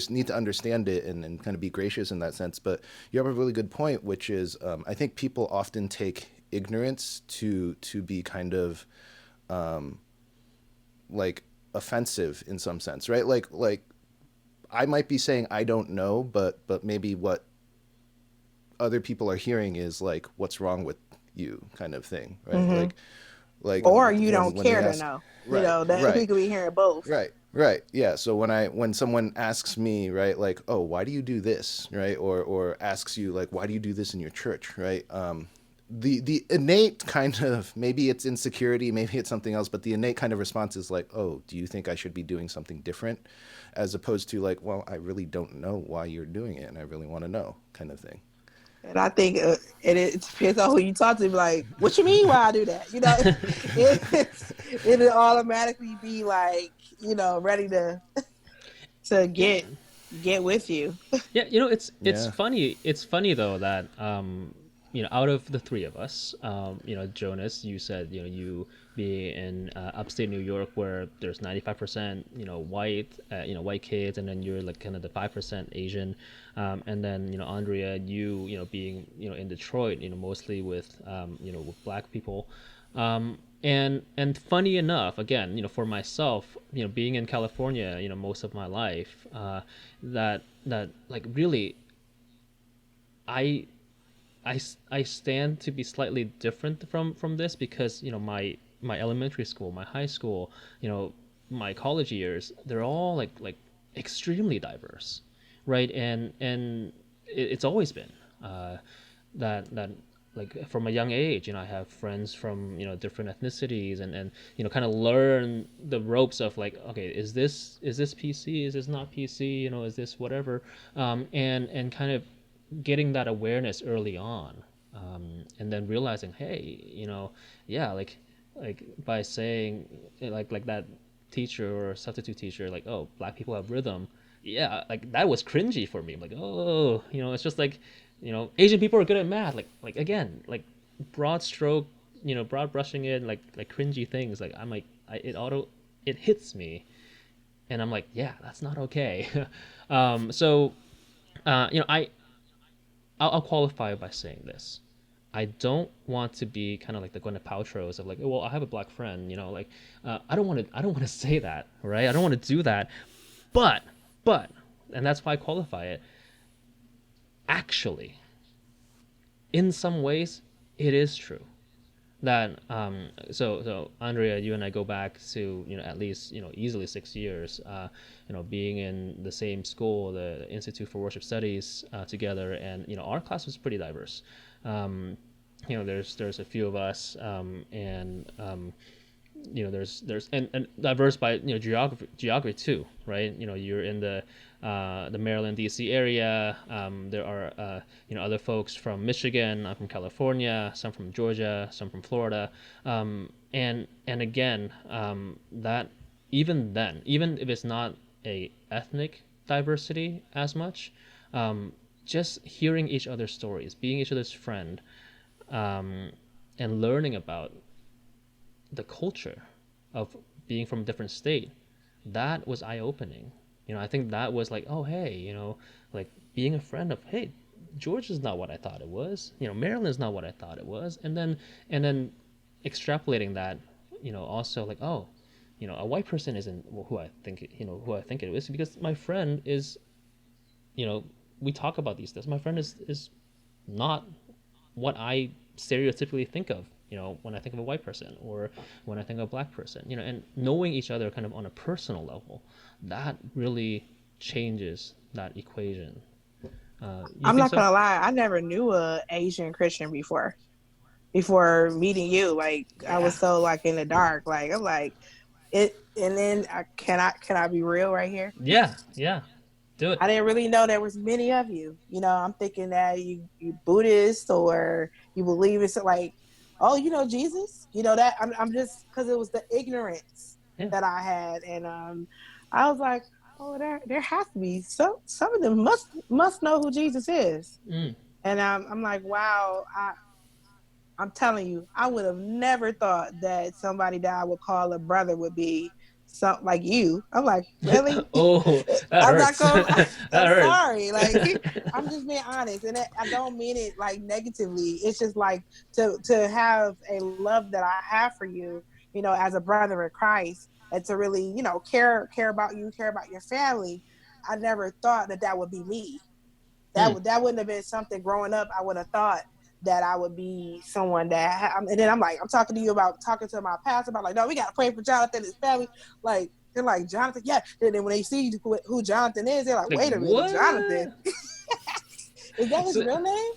need to understand it and kind of be gracious in that sense. But you have a really good point, which is I think people often take ignorance to be kind of like offensive in some sense, right? Like I might be saying I don't know, but maybe what other people are hearing is like, what's wrong with you, kind of thing, right? Mm-hmm. Like Or you don't when they care to ask, know. right, That we right, could be hearing both. right, yeah. So when someone asks me, right, like, oh, why do you do this, right, or asks you like, why do you do this in your church, right? The innate kind of, maybe it's insecurity, maybe it's something else, but the innate kind of response is like, oh, do you think I should be doing something different, as opposed to like, well, I really don't know why you're doing it, and I really want to know, kind of thing. And I think it depends on who you talk to. Like, what you mean? Why I do that? It'll automatically be like, ready to get with you. Yeah, it's Yeah. funny. It's funny though that out of the three of us, Jonas, you said you being in upstate New York where there's 95% white white kids, and then you're like kind of the 5% Asian, and then Andrea, being in Detroit, mostly with with black people. And funny enough, again, for myself, being in California, most of my life, that like really, I I stand to be slightly different from this because my elementary school, my high school, my college years, they're all like extremely diverse, right? And it's always been that like from a young age, I have friends from different ethnicities, and kind of learn the ropes of like, okay, is this PC, is this not PC, is this whatever, and kind of getting that awareness early on, and then realizing, hey, yeah, like by saying like that teacher or substitute teacher, like, oh, black people have rhythm, yeah, like that was cringy for me. I'm like, oh, it's just like, Asian people are good at math, like again, like broad stroke, broad brushing it, like cringy things, like I'm like, it hits me, and I'm like, yeah, that's not okay. So I'll qualify by saying this. I don't want to be kind of like the Gwyneth Paltrow's of like, oh, well, I have a black friend, like, I don't want to say that, right? I don't want to do that, but, and that's why I qualify it. Actually, in some ways, it is true that so Andrea, you and I go back to at least easily 6 years, being in the same school, the Institute for Worship Studies, together, and our class was pretty diverse. There's a few of us, and there's and diverse by geography too, right? You're in the the Maryland D.C. area. There are other folks from Michigan, from California, some from Georgia, some from Florida, and again, that even then, even if it's not a ethnic diversity as much, just hearing each other's stories, being each other's friend, um, and learning about the culture of being from a different state, that was eye opening. I think that was like, oh hey, like being a friend of, hey, Georgia is not what I thought it was. Maryland is not what I thought it was. And then extrapolating that, also like, oh, a white person isn't who I think it is, because my friend is, you know, we talk about these things. My friend is not what I stereotypically think of, when I think of a white person or when I think of a black person, and knowing each other kind of on a personal level, that really changes that equation. You I'm think not so? gonna lie, I never knew a Asian Christian before meeting you. Like I Yeah. was so like in the dark. Like I'm like it, and then can I be real right here? Yeah. Yeah. Do it. I didn't really know there was many of you. I'm thinking that you Buddhist or you believe it's like, oh, Jesus. That I'm just because it was the ignorance Yeah. that I had, and I was like, oh, there has to be some of them must know who Jesus is, Mm. and I'm like, wow, I'm telling you, I would have never thought that somebody that I would call a brother would be something like you. I'm like, really? Oh, that I'm not hurts. going. That I'm hurts. sorry. Like, I'm just being honest, and I don't mean it like negatively. It's just like to have a love that I have for you, as a brother in Christ, and to really, care about you, care about your family. I never thought that would be me. Mm. That wouldn't have been something growing up. I would have thought that I would be someone and then I'm like, I'm talking to you about talking to my pastor about like, no, we got to pray for Jonathan and his family. Like, they're like, Jonathan, yeah. And then when they see who Jonathan is, they're like, Like wait a minute, Jonathan, what? is that his So, real name?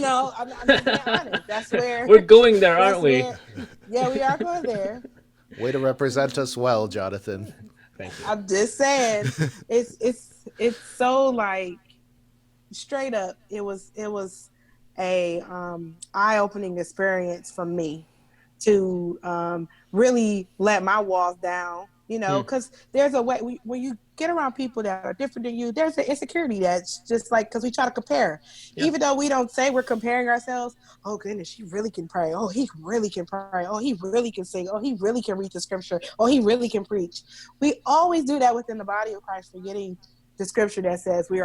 I'm just being honest. That's where, we're going there, aren't that's we? where, yeah, we are going there. Way to represent us well, Jonathan. Thank you. I'm just saying, it's so like straight up, it was a eye-opening experience for me to really let my walls down, Mm. because there's a way when you get around people that are different than you, there's an insecurity that's just like, because we try to compare, Yeah. even though we don't say we're comparing ourselves. Oh goodness, she really can pray. Oh, he really can pray. Oh, he really can sing. Oh, he really can read the scripture. Oh, he really can preach. We always do that within the body of Christ, forgetting the scripture that says we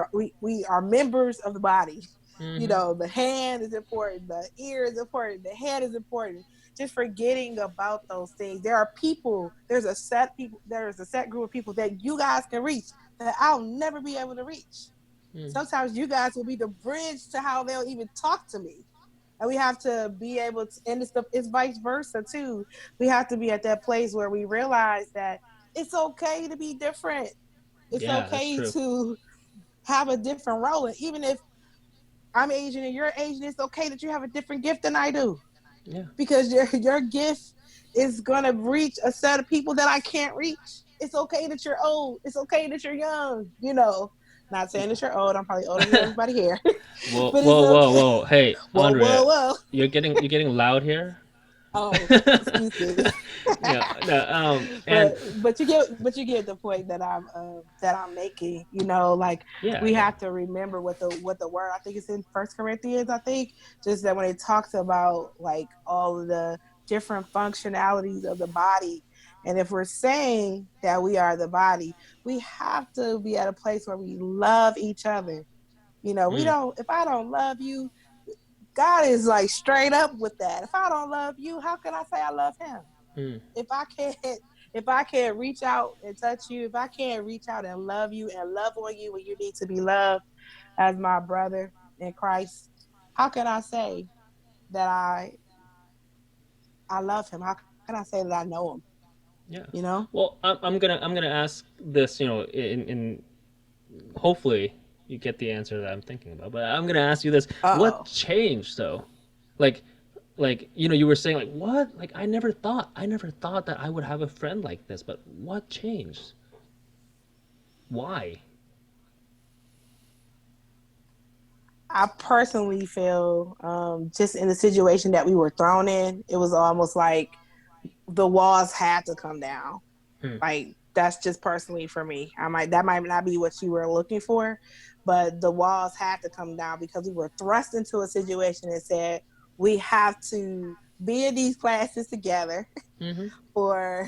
are members of the body. Mm-hmm. The hand is important, the ear is important, the head is important. Just forgetting about those things. There are people, there's a set group of people that you guys can reach that I'll never be able to reach. Mm. Sometimes you guys will be the bridge to how they'll even talk to me. And we have to be able to, and it's vice versa too. We have to be at that place where we realize that it's okay to be different. It's Yeah, that's okay true. to have a different role. And even if I'm Asian and you're Asian, it's okay that you have a different gift than I do, Yeah. because your gift is gonna reach a set of people that I can't reach. It's okay that you're old. It's okay that you're young. Not saying that you're old. I'm probably older than everybody here, Whoa, but it's whoa, whoa, okay. whoa! Hey, Whoa, whoa, Andrea, whoa. you're getting loud here. Oh, excuses. Yeah, no, and but you get the point that I'm making. Like yeah, we yeah, have to remember what the word, I think it's in First Corinthians. I think just that when it talks about like all of the different functionalities of the body, and if we're saying that we are the body, we have to be at a place where we love each other. We mm, don't. If I don't love you, God is like straight up with that. If I don't love you, how can I say I love him? mm, If I can't if I can't reach out and touch you, if I can't reach out and love you and love on you when you need to be loved as my brother in Christ, how can I say that I love him? How can I say that I know him? yeah. You know? Well, I'm gonna ask this, in hopefully you get the answer that I'm thinking about, but I'm gonna ask you this: what Uh-oh. changed though? Like, you were saying like what? Like I never thought that I would have a friend like this, but what changed? Why? I personally feel just in the situation that we were thrown in, it was almost like the walls had to come down. Hmm. Like that's just personally for me. That might not be what you were looking for, but the walls had to come down because we were thrust into a situation that said we have to be in these classes together Mm-hmm. for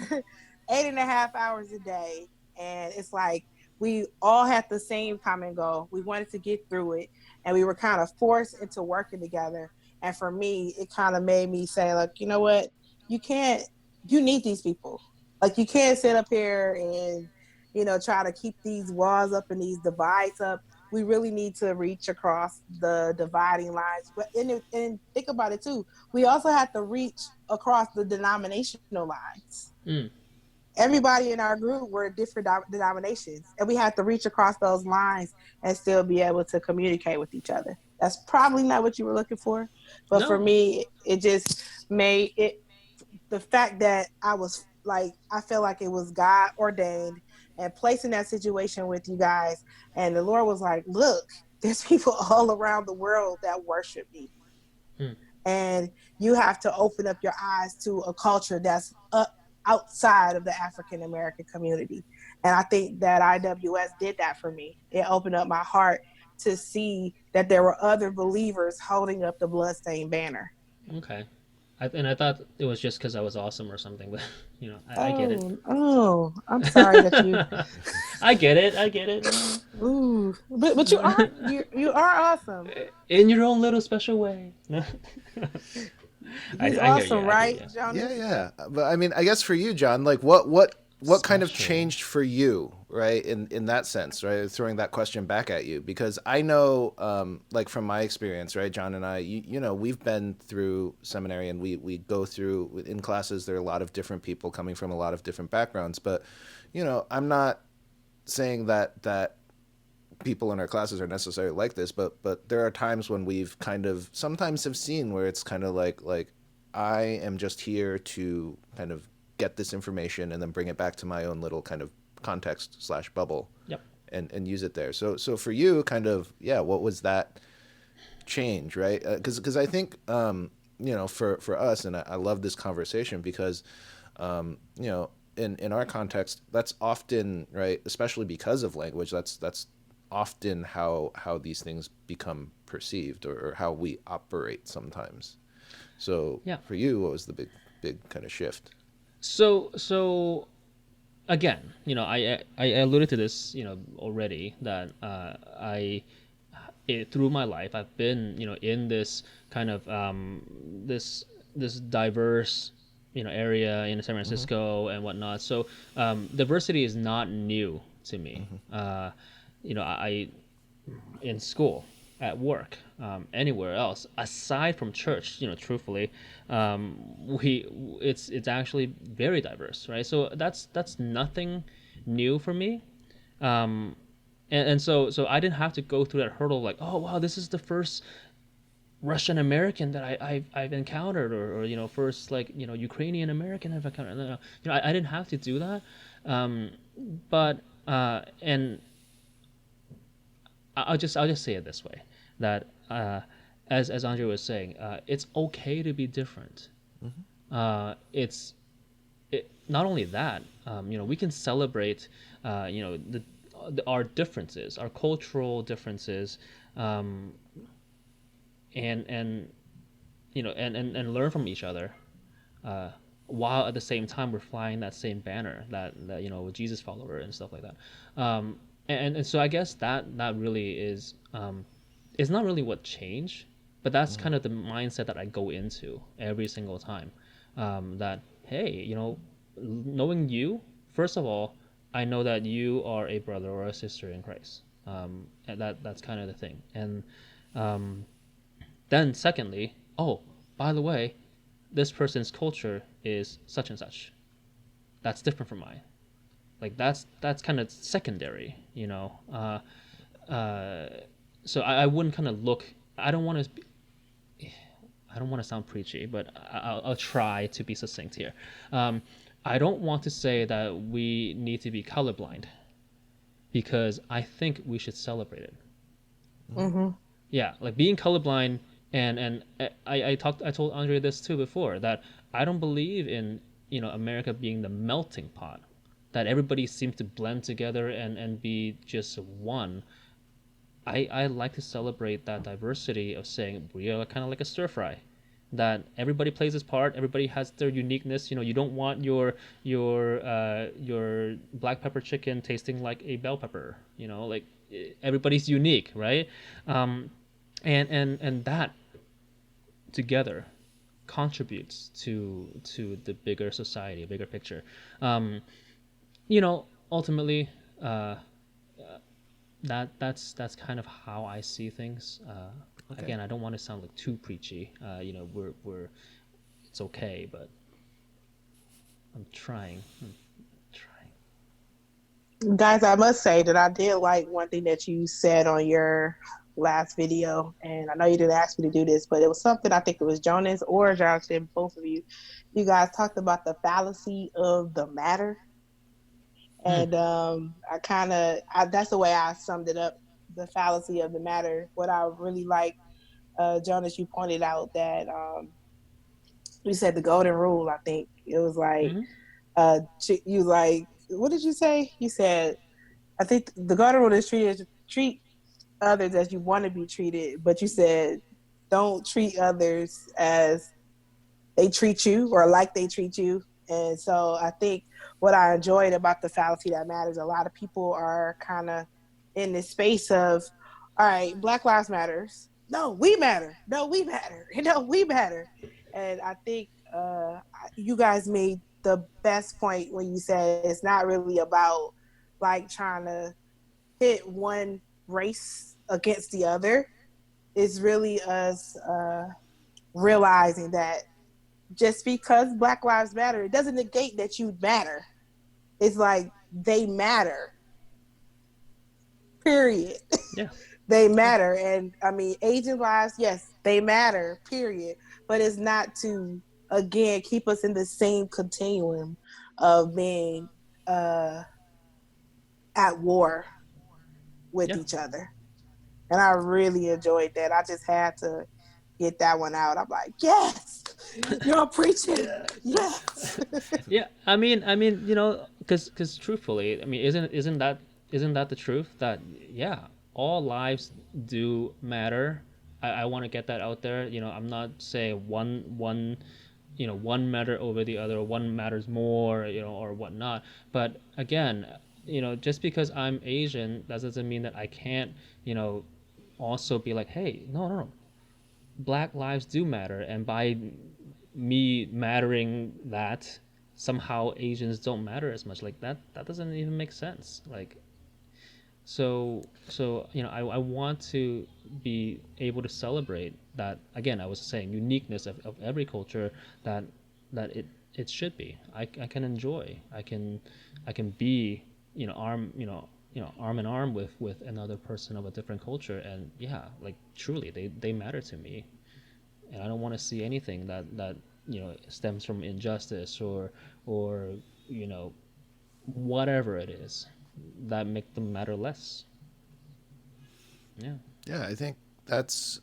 8.5 hours a day. And it's like we all had the same common goal. We wanted to get through it, and we were kind of forced into working together. And for me, it kind of made me say, like, you know what? You can't, you need these people. Like, you can't sit up here and, try to keep these walls up and these divides up. We really need to reach across the dividing lines. But and think about it too. We also have to reach across the denominational lines. Mm. Everybody in our group were different denominations, and we had to reach across those lines and still be able to communicate with each other. That's probably not what you were looking for, but for No. me, it just made it, the fact that I was like, I felt like it was God ordained and placed in that situation with you guys. And the Lord was like, look, there's people all around the world that worship me. Hmm. And you have to open up your eyes to a culture that's outside of the African American community. And I think that IWS did that for me. It opened up my heart to see that there were other believers holding up the bloodstained banner. Okay. And I thought it was just because I was awesome or something, but I get it. I'm sorry that you. I get it. I get it. Ooh, but you are awesome. In your own little special way. He's I hear you. awesome, I hear right, you. Yeah, Jonas? yeah. But I mean, I guess for you, John, like what kind of Special. changed for you, right? In that sense, right? Throwing that question back at you, because I know, like from my experience, right, John and I, we've been through seminary, and we go through in classes. There are a lot of different people coming from a lot of different backgrounds, but I'm not saying that people in our classes are necessarily like this, but there are times when we've kind of sometimes have seen where it's kind of like I am just here to kind of get this information and then bring it back to my own little kind of context slash bubble Yep. and use it there. So for you, kind of, yeah, what was that change, right? Because I think for us, and I love this conversation because in our context, that's often right, especially because of language. That's often how these things become perceived, or how we operate sometimes. So Yeah. for you, what was the big kind of shift? So again, I alluded to this, already that through my life I've been, in this kind of this diverse, area in San Mm-hmm. Francisco and whatnot. So diversity is not new to me. Mm-hmm. I in school, at work, anywhere else aside from church, truthfully, we it's actually very diverse, right? So that's nothing new for me. um, and so I didn't have to go through that hurdle like, oh wow, this is the first Russian American that I've encountered, or first, like, Ukrainian American I've encountered. No, no. I didn't have to do that. um, but and I'll just say it this way, that as Andrea was saying, it's okay to be different. Mm-hmm. It's not only that, we can celebrate, our differences, our cultural differences, um, and and learn from each other, uh, while at the same time we're flying that same banner, that Jesus follower and stuff like that. And so I guess that really is not really what changed, but that's Mm-hmm. kind of the mindset that I go into every single time. That, hey, knowing you, first of all, I know that you are a brother or a sister in Christ. And that's kind of the thing. And um, then secondly, oh, by the way, this person's culture is such and such. That's different from mine. Like, that's kind of secondary, uh, so I wouldn't kind of look. I don't want to. I don't want to sound preachy, but I'll try to be succinct here. Um, I don't want to say that we need to be colorblind, because I think we should celebrate it. Mm-hmm. Mm-hmm. Yeah, like being colorblind, and I told Andre this too before, that I don't believe in, America being the melting pot, that everybody seems to blend together and be just one. I like to celebrate that diversity of saying we are kind of like a stir fry, that everybody plays his part, everybody has their uniqueness. You don't want your black pepper chicken tasting like a bell pepper. Like, everybody's unique, right? And that together contributes to the bigger society, bigger picture. Um, Ultimately, uh, that's kind of how I see things. Okay. Again, I don't want to sound like too preachy. We're it's okay, but I'm trying. Guys, I must say that I did like one thing that you said on your last video, and I know you didn't ask me to do this, but it was something, I think it was Jonas or Jonathan, both of you. You guys talked about the fallacy of the matter, Mm. and I kind of that's the way I summed it up. The fallacy of the matter. What I really like, Jonas, you pointed out that you said the golden rule. I think it was like Mm-hmm. you like, what did you say? You said, I think the golden rule is treat others as you want to be treated, but you said don't treat others as they treat you or like they treat you. And so I think what I enjoyed about the fallacy that matters, a lot of people are kind of in this space of, all right, Black Lives Matters. No, we matter. No, we matter. No, we matter. And I think you guys made the best point when you said it's not really about like trying to pit one race against the other. It's really us realizing that just because Black Lives Matter, it doesn't negate that you matter. It's like they matter, period. Yeah. They Yeah. matter. And I mean, Asian lives, yes, they matter, period. But it's not to, again, keep us in the same continuum of being uh, at war with Yeah. each other. And I really enjoyed that. I just had to get that one out. I'm like, yes, you're preaching. Yes. Yeah. I mean, because truthfully, I mean, isn't that the truth? That, yeah, all lives do matter. I want to get that out there. I'm not saying one matter over the other, one matters more, or whatnot. But again, just because I'm Asian, that doesn't mean that I can't, also be like, hey, no, no, no, Black lives do matter, and by me mattering that, somehow Asians don't matter as much. Like, that doesn't even make sense. Like, so I want to be able to celebrate that. Again, I was saying uniqueness of every culture, that it should be. I can enjoy. I can be, arm in arm with another person of a different culture, and yeah, like, truly they matter to me. And I don't want to see anything that stems from injustice, or you know whatever it is, that make them matter less. Yeah. Yeah, I think that's,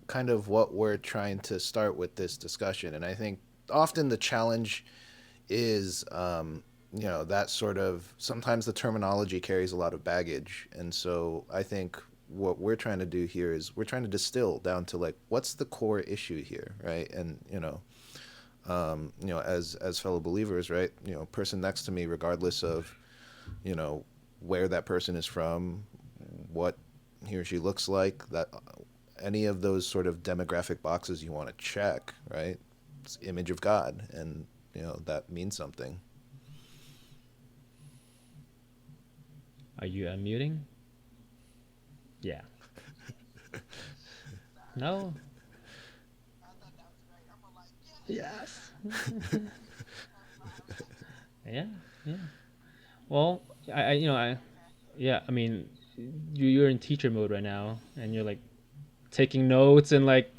kind of what we're trying to start with this discussion. And I think often the challenge is, that sort of sometimes the terminology carries a lot of baggage. And so I think what we're trying to do here is we're trying to distill down to like, what's the core issue here, right? And, as fellow believers, right? Person next to me, regardless of, you know, where that person is from, what he or she looks like, that any of those sort of demographic boxes you want to check, right? It's image of God, and that means something. Are you unmuting? Yeah. No. Yes. Yeah. Yeah. Well, I yeah, I mean, you're in teacher mode right now, and you're like taking notes, and like,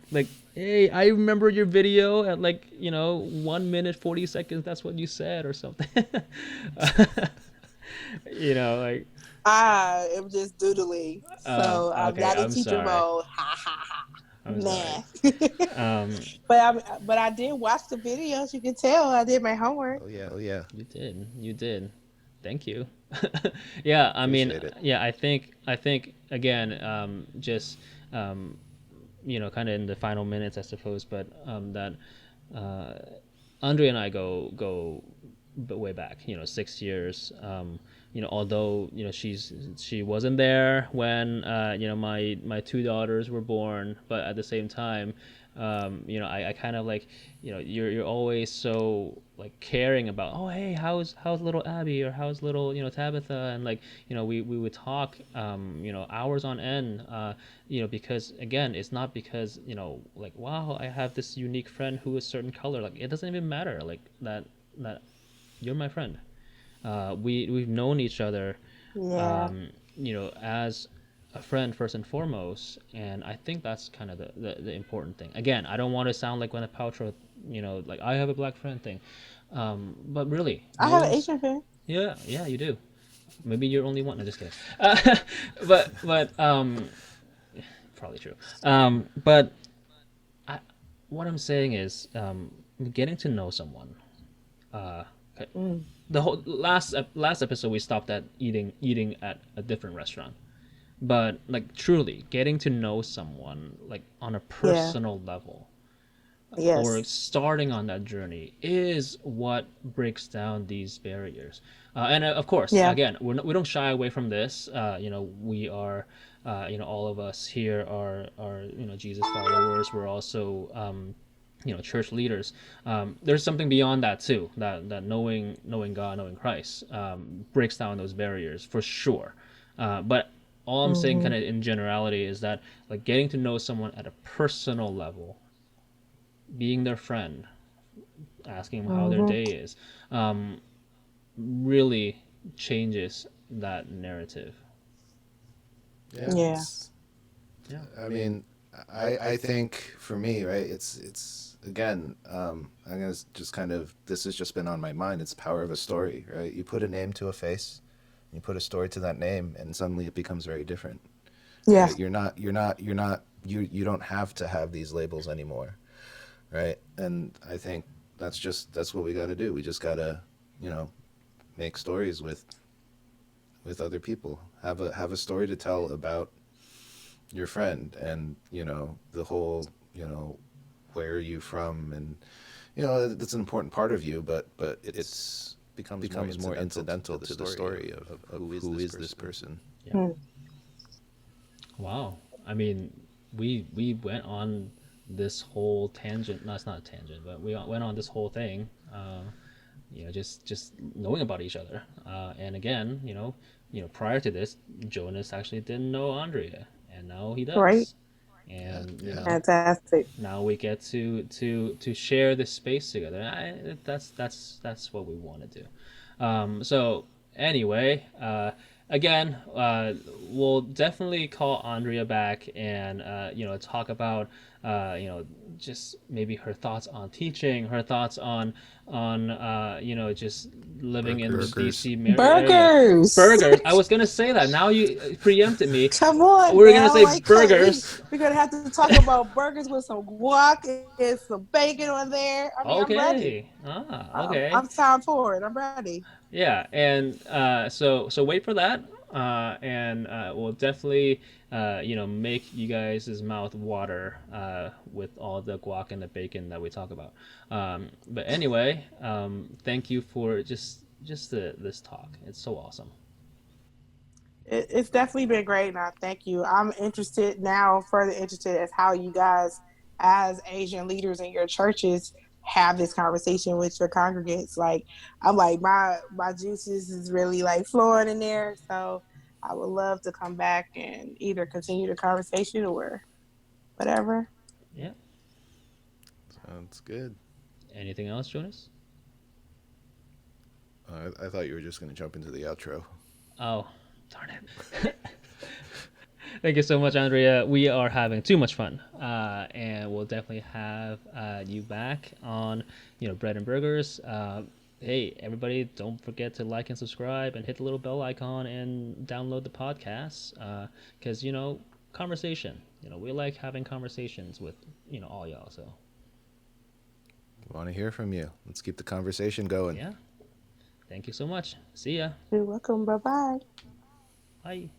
hey, I remember your video at, like, 1 minute 40 seconds. That's what you said, or something. Like. I am just doodling. So I'm Okay. not in I'm teacher sorry. mode. Ha ha ha. I'm sorry. Math. Um, But I did watch the videos. You can tell I did my homework. Oh yeah, oh yeah. you did. You did. Thank you. Yeah. I mean, Appreciate it. yeah. I think again, just kind of in the final minutes, I suppose, but that uh, Andre and I go way back, 6 years. Although she wasn't there when my two daughters were born, but at the same time, I kind of like, you're always so like caring about, oh hey, how's little Abby, or how's little Tabitha, and like we would talk hours on end, because again, it's not because like, wow, I have this unique friend who is certain color, like it doesn't even matter, like that you're my friend. We've known each other, Yeah. as a friend first and foremost, and I think that's kind of the important thing. Again, I don't want to sound like when a Paltrow, like I have a black friend thing, but really, I no have an one's. Asian fan. Yeah, you do. Maybe you're only one. No, just kidding. But probably true. But what I'm saying is, getting to know someone. Uh, Mm. the whole last episode we stopped at eating at a different restaurant, but like truly getting to know someone like on a Yeah. personal level, or Yes. starting on that journey, is what breaks down these barriers. And of course, Yeah. again, we don't shy away from this. We are, all of us here are Jesus followers. We're also church leaders. There's something beyond that too. That knowing God, knowing Christ, breaks down those barriers for sure. But all I'm saying, Hmm. kind of in generality, is that like getting to know someone at a personal level, being their friend, asking them how their Hmm. day is, really changes that narrative. Yeah, Yeah. it's. Yeah. I mean, I think for me, right? It's again. I'm gonna just kind of. This has just been on my mind. It's the power of a story, right? You put a name to a face, you put a story to that name, and suddenly it becomes very different, Yeah. right? You don't have to have these labels anymore, right? And I think that's what we got to do. We just gotta, you know, make stories with other people. Have a story to tell about your friend, and the whole, where are you from, and that's an important part of you, but it's becomes more incidental to the story of who is this person. Yeah. Mm. Wow. I mean, we went on this whole tangent. No, it's not a tangent, but we went on this whole thing. Just knowing about each other. And again, prior to this, Jonas actually didn't know Andrea, and now he Right. does. Yeah, And yeah. Fantastic. now we get to share this space together. That's what we want to do. So anyway, again, we'll definitely call Andrea back, and talk about just maybe her thoughts on teaching, her thoughts on just living in the Burgers. DC area. Burgers. Burgers. I was gonna say that. Now you preempted me. Come on We're gonna now, say like burgers. we're gonna have to talk about burgers with some guac and some bacon on there. I mean, I'm ready. Okay. Okay. I'm time for it. I'm ready. Yeah, and so wait for that, and we'll definitely make you guys' mouth water with all the guac and the bacon that we talk about. But anyway, thank you for this talk. It's so awesome. It's definitely been great, and I thank you. I'm interested now, further interested as how you guys, as Asian leaders in your churches, have this conversation with your congregants. Like, I'm like my juices is really like flowing in there. So I would love to come back and either continue the conversation or whatever. Yeah. Sounds good. Anything else, Jonas? I thought you were just gonna jump into the outro. Oh, darn it. Thank you so much, Andrea. We are having too much fun, and we'll definitely have you back on, Bread and Burgers. hey, everybody, don't forget to like and subscribe and hit the little bell icon and download the podcast. Because, conversation. We like having conversations with, all y'all. So, Want to hear from you. Let's keep the conversation going. yeah. Thank you so much. See ya. You're welcome. Bye bye. Bye.